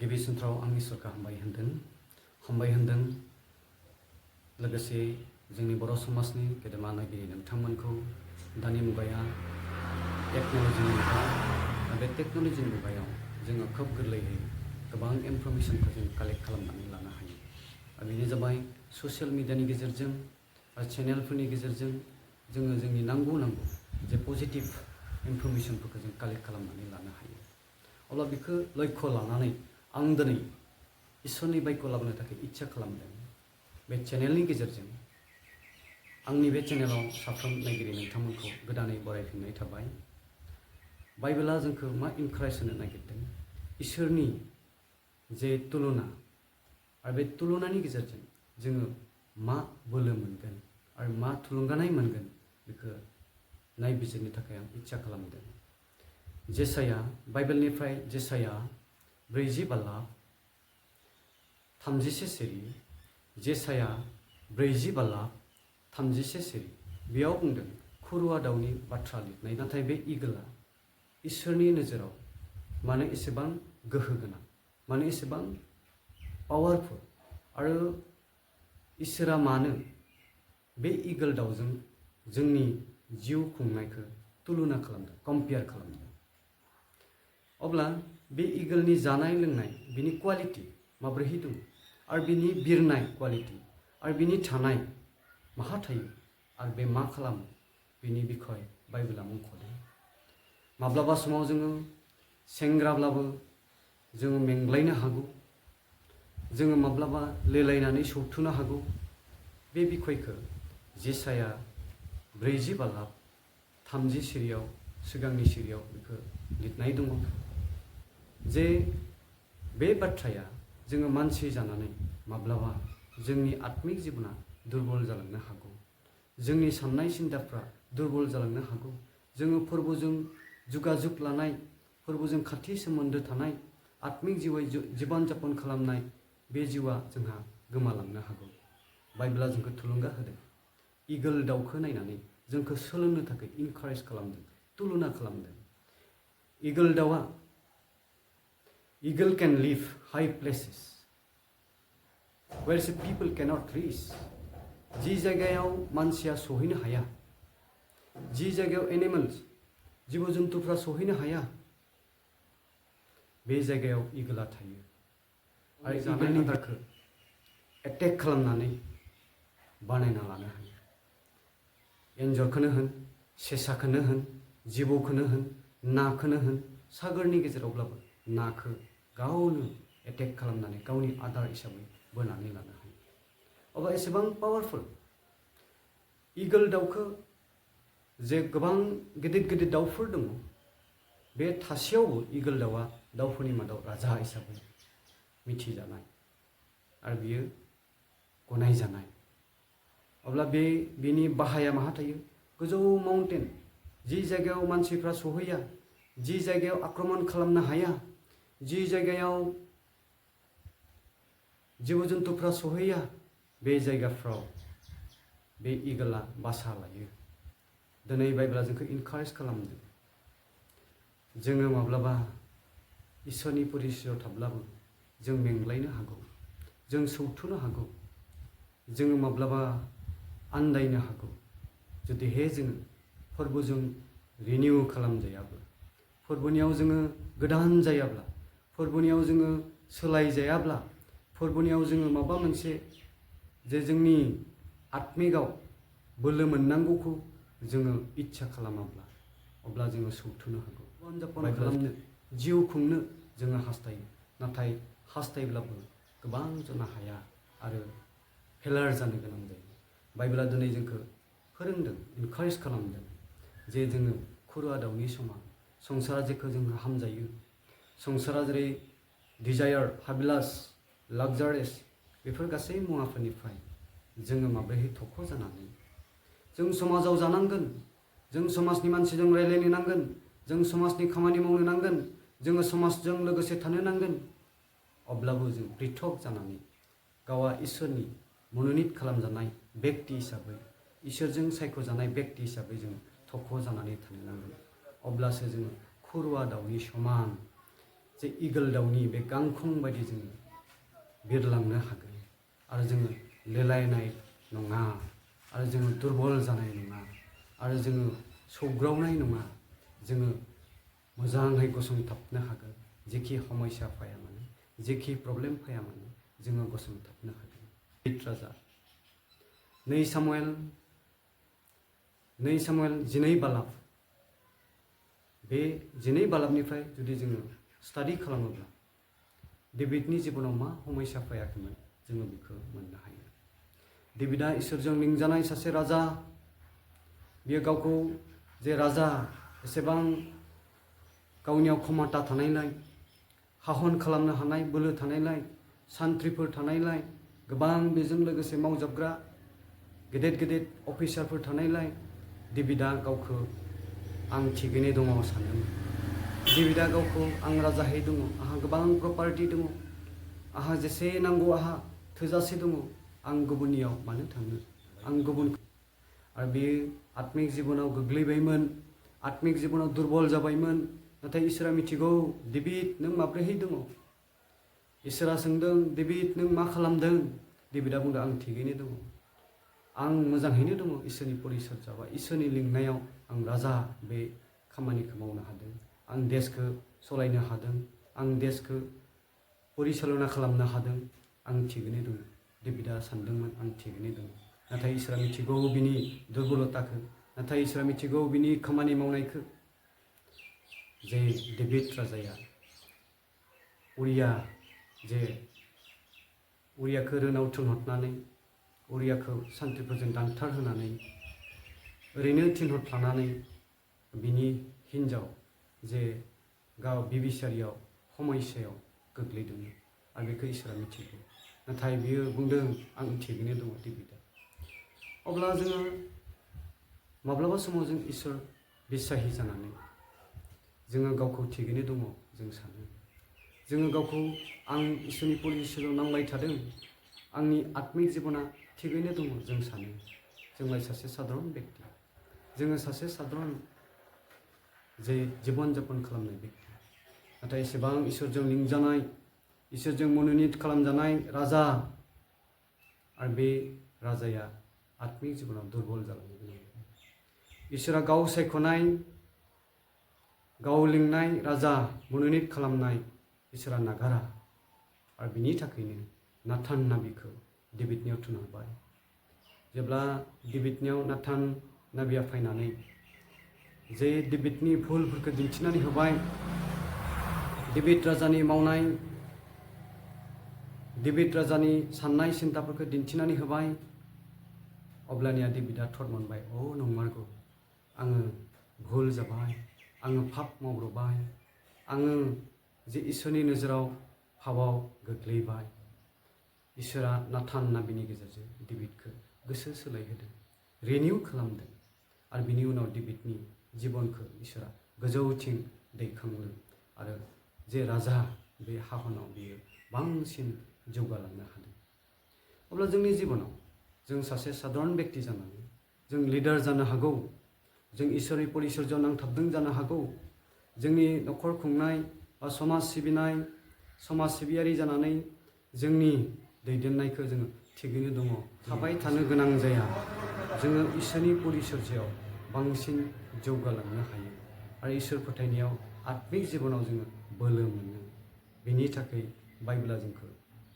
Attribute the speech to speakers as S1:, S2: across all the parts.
S1: गिबि सेन्ट्राव आं इसोरखौ हामबाय होनदों लोगोसे जोंनि बर' समाजनि गेदेमा नायगिरि नोंथांमोनखौ दानि मुगाया टेक्न'लजिनि मुगा बे टेक्न'लजिनि मुगायाव जोङो खोब गोरलैयै गोबां इनफरमेशनखौ जों कालेक्ट खालामनानै लानो हायो आरो बेनो जाबाय ससियेल मिडियानि गेजेरजों आरो चेनेलफोरनि गेजेरजों जोङो जोंनि नांगौ जे पजिटिभ इनफरमेशनफोरखौ जों कालेक्ट खालामनानै लानो हायो अब्ला बेखौ लक्ष्य लानानै आं दिनै इसोरनि बायख्य लाबोनो थाखाय इच्छा खालामदों बे चेनेलनि गेजेरजों आंनि बे चेनेलाव साफ्रोम नायगिरि नोंथांमोनखौ गोदानै बरायफिननाय थाबाय बाइबेला जोंखौ मा इनकारेज होनो नागिरदों इसोरनि जे तुलना आरो बे तुलनानि गेजेरजों जोङो मा बोलो मोनगोन आरो मा थुलुंगानाय मोनगोन बेखौ नायबिजिरनो थाखाय आं इच्छा खालामदों जेसाया बाइबेलनिफ्राय जेसाया 40 सिरि जेसाया 40 सिरि बेयाव बुंदों खुरुवा दाउनि बाथ्रा लिरनाय नाथाय बे इगोला इसोरनि नोजोराव मानो एसेबां गोहो गोनां मानो एसेबां पावारफुल आरो इसोरा मानो बे इगोल दाउजों जोंनि जिउ खुंनायखौ तुलना खालामदों कम्पेयार खालामदों अब्ला बे इगोलनि जानाय लोंनाय बिनि क्वालिटी माब्रैहाय दं आरो बिनि बिरनाय क्वालिटी आरो बिनि थानाय माहा थायो आरो बे मा खालामो बिनि बिखय बाइबेला मुंख'दों माब्लाबा समाव जोङो सेंग्राब्लाबो जोङो मेंग्लायनो हागौ जोङो माब्लाबा लेलायनानै सौथुनो हागौ बे बिखयखौ जेसाया 40 सिरियाव सिगांनि सिरियाव बेखौ लिरनाय दङ जे बे बाथ्राया जोङो मानसि जानानै माब्लाबा जोंनि आत्मिक जिबना दुर्बल जालांनो हागौ जोंनि साननाय सिन्ताफ्रा दुर्बल जालांनो हागौ जोङो फोरबोजों जुगाजुग लानाय फोरबोजों खाथि सोमोन्दो थानाय आत्मिक जिउै जीवन जापन खालामनाय बे जिउआ जोंहा गोमालांनो हागौ बाइबेला जोंखौ थुलुंगा होदों इगोल दाउखौ नायनानै जोंखौ सोलोंनो थाखाय इनकारेज खालामदों तुलना खालामदों इगोल दाउआ Eagle can live high places where people cannot reach. जी जायगायाव मानसिया सहैनो हाया जी जायगायाव एनिमल्स जीव जंतुफ्रा सहैनो हाया बे जायगायाव इगोला थायो आरो जानायनि आदारखौ एटेक खालामनानै बानायना लानो हायो एन्जरखौनो होन सेसाखौनो होन जिबौखौनो होन नाखौनो होन सागरनि गेजेरावब्लाबो नाखौ गावनो एटेक खालामनानै गावनि आदार हिसाबै बोनानै लानो हायो अब्ला एसेबां पावारफुल इगोल दाउखौ जे गोबां गिदिर दाउफोर दङ बे थासेयावबो इगोल दाउआ दाउफोरनि मादाव राजा हिसाबै मिथिजानाय आरो बियो गनायजानाय अब्ला बेनि बाहाया माहा थायो गोजौ माउन्टेन जि जायगायाव मानसिफ्रा सहैया जि जायगायाव आक्रमण खालामनो हाया जि जायगायाव जीव जंतुफ्रा सहैया बे जायगाफ्राव बे इगोला बासा लायो दिनै बाइबेला जोंखौ इनकारेज खालामदों जोङो माब्लाबा इसोरनि परिचयआव थाब्लाबो जों मेंग्लायनो हागौ जों सौथुनो हागौ जोङो माब्लाबा आन्दायनो हागौ जुदिहे जोङो फोरबोजों रिनिउ खालामजायाब्ला फोरबोनियाव जोङो गोदान जायाब्ला फोरबोनियाव जोङो सोलायजायाब्ला फोरबोनियाव जोङो माबा मोनसे जे जोंनि आत्मिकआव बोलो मोननांगौखौ जोङो इच्छा खालामाब्ला अब्ला जोङो सौथुनो हागौ जीवन जापन खालामनो जिउ खुंनो जोङो हास्थायो नाथाय हास्थायब्लाबो गोबां जानो हाया आरो फेलार जानो गोनां जायो बाइबेला दिनै जोंखौ फोरोंदों इनकारेज खालामदों जे जोङो खुरुवा दाउनि समान संसारा जेखौ जोङो हामजायो संसारा जेरै डिजायार हाबिलास लाक्जारियास बेफोर गासै मुवाफोरनिफ्राय जोङो माब्रैहाय थख' जानानै जों समाजाव जानांगोन जों समाजनि मानसिजों रायज्लायनो नांगोन जों समाजनि खामानि मावनो नांगोन जोङो समाजजों लोगोसे थानो नांगोन अब्लाबो जों पृथक जानानै गावा इसोरनि मन'नित खालामजानाय बेक्ति हिसाबै इसोरजों सायख'जानाय बेक्ति हिसाबै जों थख' जानानै थानो नांगोन अब्लासो जोङो खुरुवा दाउनि समान जे इगल दाउनि बे गांखं बायदि जोङो बिरलांनो हागोन आरो जोङो लेलायनाय नङा आरो जोङो दुरबल जानाय नङा आरो जोङो सौग्रावनाय नङा जोङो मोजाङै गसंथाबनो हागोन जेखि समस्या फैया मानो जेखि प्रब्लेम फैया मानो जोङो गसंथाबनो हागोन दाभिद राजा 2 सामुएल 12 बालाब बे 12 बालाबनिफ्राय जुदि जोङो स्टाडि खालामोब्ला दाभिदनि जिबनाव मा समस्या फैयाखैमोन जोङो बेखौ मोननो हायो दाभिदा इसोरजों लिंजानाय सासे राजा बियो गावखौ जे राजा एसेबां गावनियाव क्षमता थानायलाय हाहन खालामनो हानाय बोलो थानायलाय सान्थ्रिफोर थानायलाय गोबां बेजों लोगोसे मावजाबग्रा गेदेर गेदेर अफिसारफोर थानायलाय दाभिदा गावखौ आं थिगैनो दङ सानदोंमोन दाभिदा गावखौ आं राजाहै दङ आंहा गोबां प्रपार्टि दङ आंहा जेसे नांगौ आंहा थोजासे दङ आं गुबुननियाव मानो थांनो आं गुबुन आरो बेयो आत्मिक जिबनाव गोग्लैबायमोन आत्मिक जिबनाव दुर्बल जाबायमोन नाथाय इसोरा मिथिगौ दाभिद नों माब्रैहाय दङ इसोरा सोंदों दाभिद नों मा खालामदों दाभिदा बुंदों आं थिगैनो दङ आं मोजाङैनो दङ इसोरनि परिसर जाबाय इसोरनि लिंनायाव आं राजा बे खामानिखौ मावनो हादों आं देशखौ सालायनो हादों आं देशखौ परिचालना खालामनो हादों आं थिगैनो दङ दाभिदा सानदोंमोन आं थिगैनो दङ नाथाय इसोरा मिथिगौ बिनि दुर्बलताखौ नाथाय इसोरा मिथिगौ बिनि खामानि मावनायखौ जे दाभिद राजाया उरियाखौ रोनाव थिनहरनानै उरियाखौ सान्थ्रिफोरजों दांथार होनानै ओरैनो थिनहरफ्लानानै बिनि हिन्जाव जे गाव बिबिसारियाव समस्यायाव गोग्लैदोंमोन आरो बेखौ इसोरा मिथिगौ नाथाय बियो बुंदों आं थिगैनो दङ दाभिदा अब्ला जोङो माब्लाबा समाव जों इसोर बिसाहि जानानै जोङो गावखौ थिगैनो दङ जों सानो जोङो गावखौ आं इसोरनि परिसराव नांबाय थादों आंनि आत्मिक जिबना थिगैनो दङ जों सानो जोंलाय सासे साधारन बेक्ति जोङो सासे साधारन जे जीवन जापन खालामनाय बेक्ति नाथाय एसेबां इसोरजों लिंजानाय इसोरजों मन'नित खालामजानाय राजा आरो बे राजाया आत्मिक जिबनाव दुर्बल जालांनो गोनां इसोरा गाव सायख'नाय गाव लिंनाय राजा मन'नित खालामनाय इसोरा नागारा आरो बिनि थाखायनो नाथान नाबिखौ दाभिदनियाव थिनहरबाय जेब्ला दाभिदनियाव नाथान नाबिया फैनानै जे दाभिदनि भुलफोरखौ दिन्थिनानै होबाय दाभिद राजानि मावनाय दाभिद राजानि साननाय सिन्ताफोरखौ दिन्थिनानै होबाय अब्लानिया दाभिदा थर मोनबाय नंमारगौ आङो भुल जाबाय आङो पाप मावब्रबाय आङो जे इसोरनि नोजोराव पापाव गोग्लैबाय इसोरा नाथान नाबिनि गेजेरजों दाभिदखौ गोसो सोलायहोदों रिनिउ खालामदों आरो बिनि उनाव दाभिदनि जिबनखौ इसोरा गोजौथिं दैखांदों आरो जे राजा बे हाहनाव बियो बांसिन जौगालांनो हादों अब्ला जोंनि जिबनाव जों सासे साधारन बेक्ति जानानै जों लिडार जानो हागौ जों इसोरनि परिसरजों नांथाबदों जानो हागौ जोंनि न'खर खुंनाय बा समाज सिबिनाय समाज सिबियारि जानानै जोंनि दैदेननायखौ जोङो थिगैनो दङ थाबाय थानो गोनां जाया जोङो इसोरनि परिसरजों बांसिन जौगालांनो हायो आरो इसोर फोथायनायाव आत्मिक जिबनाव जोङो बोलो मोनो बेनि थाखाय बाइबेला जोंखौ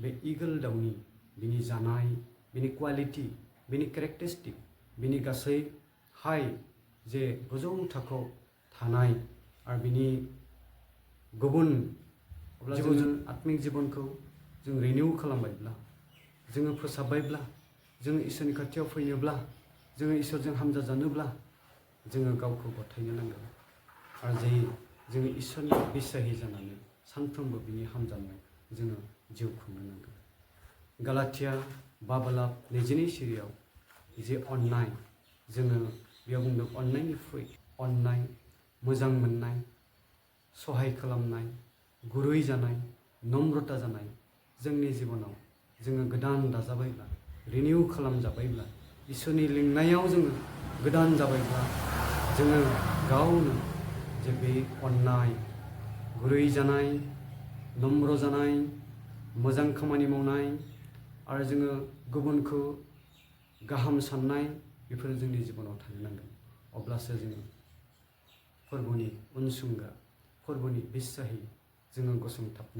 S1: बे इगल दाउनि बिनि जानाय बिनि क्वालिटि बिनि केरेक्टारिस्टिक बिनि गासै हाय जे गोजौ थाखोआव थानाय आरो बिनि गुबुन अब्ला जोङो आत्मिक जिबनखौ जों रिनिउ खालामबायब्ला जोङो फोसाबबायब्ला जोङो इसोरनि खाथियाव फैनोब्ला जोङो इसोरजों हामजा जानोब्ला जोङो गावखौ गथायनो नांगोन आरो जे जोङो इसोरनि बिसाहि जानानै सानफ्रोमबो बिनि हामजानायाव जोङो जिउ खुंनो नांगोन गालाथिया 5 बालाब 22 सिरियाव जे अननाय जोङो बेयाव बुंदों अननायनिख्रुइ अननाय मोजां मोननाय सहाय खालामनाय गुरै जानाय नम्रता जानाय जोंनि जिबनाव जोङो गोदान दाजाबायब्ला रिनिउ खालामजाबायब्ला इसोरनि लिंनायाव जोङो गोदान जाबायब्ला जोङो गावनो जे बे अननाय गुरै जानाय नम्र जानाय, मोजां खामानि मावनाय आरो जोङो गुबुनखौ गाहाम साननाय बेफोरो जोंनि जिबनाव थानो नांगोन। अब्लासो जोङो फोरबोनि उनसुंगा, फोरबोनि बिस्साहि जोङो गसंथाबनो